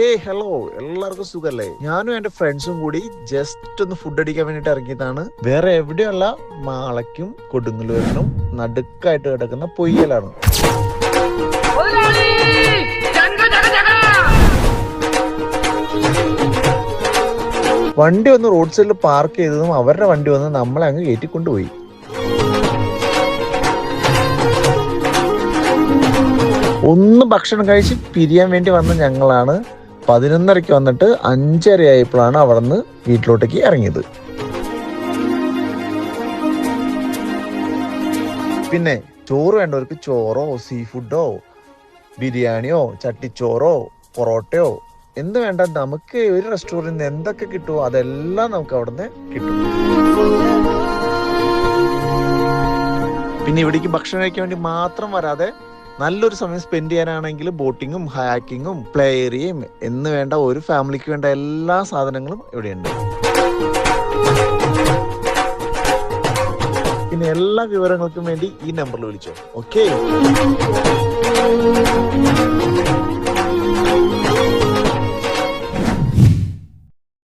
ഹേ hello, എല്ലാവർക്കും സുഖല്ലേ? ഞാനും എന്റെ ഫ്രണ്ട്സും കൂടി ജസ്റ്റ് ഒന്ന് ഫുഡ് അടിക്കാൻ വേണ്ടിട്ട് ഇറങ്ങിയതാണ്. വേറെ എവിടെയല്ല, മാളയ്ക്കും കൊടുങ്ങല്ലൂരിനും നടുക്കായിട്ട് കിടക്കുന്ന പൊയ്യലാണ്. വണ്ടി വന്ന് റോഡ് സൈഡിൽ പാർക്ക് ചെയ്തതും അവരുടെ വണ്ടി വന്ന് നമ്മളെ അങ്ങ് കയറ്റിക്കൊണ്ടുപോയി. ഒന്ന് ഭക്ഷണം കഴിച്ച് പിരിയാൻ വേണ്ടി വന്ന ഞങ്ങളാണ് 11:30 വന്നിട്ട് 5:30 ആയപ്പോഴാണ് അവിടെ നിന്ന് വീട്ടിലോട്ടേക്ക് ഇറങ്ങിയത്. പിന്നെ ചോറ് വേണ്ടവർക്ക് ചോറോ സീ ഫുഡോ ബിരിയാണിയോ ചട്ടിച്ചോറോ പൊറോട്ടയോ എന്ത് വേണ്ട, നമുക്ക് ഒരു റെസ്റ്റോറൻറ്റിൽ നിന്ന് എന്തൊക്കെ കിട്ടുമോ അതെല്ലാം നമുക്ക് അവിടെ നിന്ന് കിട്ടും. പിന്നെ ഇവിടേക്ക് ഭക്ഷണം കഴിക്കാൻ വേണ്ടി മാത്രം വരാതെ നല്ലൊരു സമയം സ്പെൻഡ് ചെയ്യാനാണെങ്കിൽ ബോട്ടിങ്ങും ഹയാക്കിങ്ങും പ്ലേ ഏരിയയും എന്ന് വേണ്ട ഒരു ഫാമിലിക്ക് വേണ്ട എല്ലാ സാധനങ്ങളും ഇവിടെയുണ്ട്. പിന്നെ എല്ലാ വിവരങ്ങൾക്കും വേണ്ടി ഈ നമ്പറിൽ വിളിച്ചോ. ഓക്കെ.